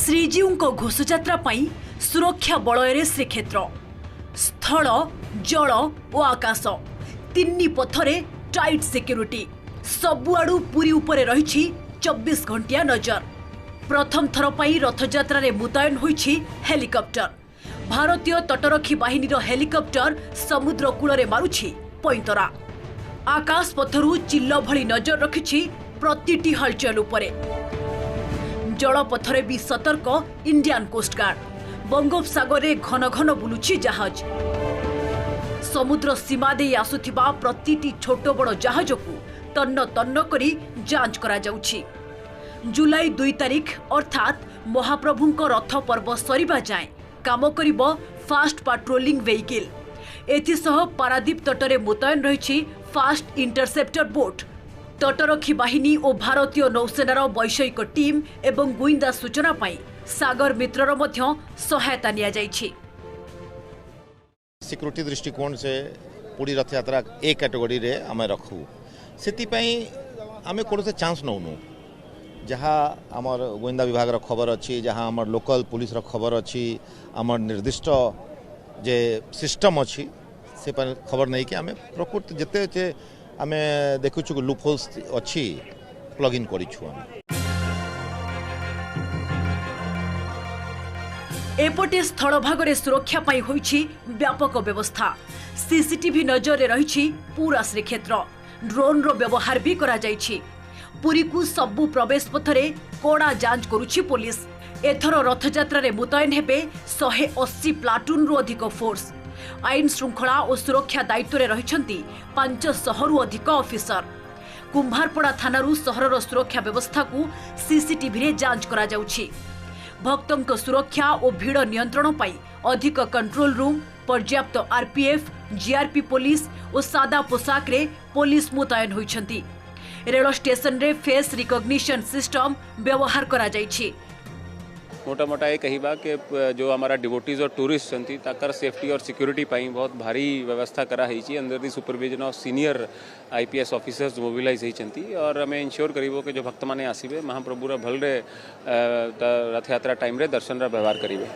श्रीजीऊ घोषयात्रा सुरक्षा बलय श्रीक्षेत्र स्थल जल और आकाश तीन पथरे टाइट सिक्योरिटी सबुआडू पुरी उपरे रही 24 घंटिया नजर। प्रथम थर पर रथयात्रा रे मुतयन होइछि हेलिकॉप्टर। भारतीय तटरक्षी बाहिनी हेलिकॉप्टर समुद्र कूल मारुछि पैंतरा। आकाश पथरु चिल्ल भली नजर रखिछि प्रतिटी हलचल उपरे। जलपथरे भी सतर्क इंडियन कोस्ट गार्ड। बंगोपसागर रे घन घन बुलुछि जहाज। समुद्र सीमा दे आसुथिबा प्रतिटी छोट बड़ जहाज को तन्न तन्न करी जांच करा जाउछि। जुलाई 2 तारिख अर्थात महाप्रभुंक रथ पर्व सरिबा जाए काम करिबो फास्ट पाट्रोलिंग व्हीकल। एथिसह पारादीप तटरे मुतयन रहिछि फास्ट इंटरसेप्टर बोट। तटरक्षी बाहिनी और भारतीय नौसेनार वैषयिक टीम एवं गुइंदा सूचना पाई सागर मित्रर मध्य सहायता निया जाइछि। सिक्योरिटी दृष्टिकोण से पूरी रथ यात्रा ए कैटेगरी रे आमे रखू सेति पई आमे कोनसे चांस नउनु। जहाँ आमर गोइंदा विभाग रो खबर अछि, जहाँ आमर लोकल पुलिस रो खबर अछि, आमर निर्दिष्ट जे सिस्टम अछि से पर खबर नहीं कि आमे प्रकृति जते आमे देखुछु लूप होल्स अछि प्लग इन करिछु। एपटे स्थल भागरे सुरक्षा पाई होइछि व्यापक व्यवस्था। सीसीटीवी नजर रे रहिछि पूरा श्रीक्षेत्र। ड्रोन रो व्यवहार भी करा जाइछि। पुरी को सबु प्रवेश पथरे कोड़ा जांच करुछि पुलिस। एथर रथयात्रा रे मुतयन हेबे 180 प्लाटून रो अधिक फोर्स। आईन श्रृंखला और सुरक्षा दायित्व रे रहिछंती 500 रु अधिक ऑफिसर। कुंभारपड़ा थानारू सहरर सुरक्षा व्यवस्था को सीसीटीवी रे जांच करा जाउछि। भक्तों सुरक्षा और भीड़ नियंत्रण पाई अधिक कंट्रोल रूम, पर्याप्त आरपीएफ, जीआरपी पुलिस और सादा पोशाक रे पुलिस मुतयन होइछंती। रेल स्टेशन रे फेस रिकॉग्निशन सिस्टम व्यवहार करा जाइछि। मोटा मोटा ये कहिबा कि जो हमारा डिवोटीज और टूरिस्ट छंती ताकर सेफ्टी और सिक्योरिटी पाई बहुत भारी व्यवस्था करा हिची। Under the supervision of senior IPS officers mobilise हिचंती और हमें इंश्योर करिवो कि जो भक्त माने आसीबे महाप्रभुर भलरे रथ यात्रा टाइम रे दर्शन रा व्यवहार करिवे।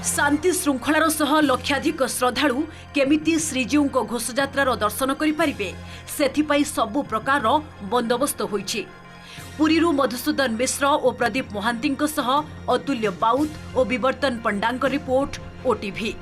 शांति श्रृंखलार सह लक्षाधिक श्रद्धालु केमिति श्रीजीऊ घोषयात्रार दर्शन करि परिबे सेथिपाई सबु प्रकार बंदोबस्त होइछि। पुरीरू मधुसूदन मिश्र और प्रदीप मोहांती सह अतुल्य बाउत और विवर्तन पंडांक रिपोर्ट ओटीवी।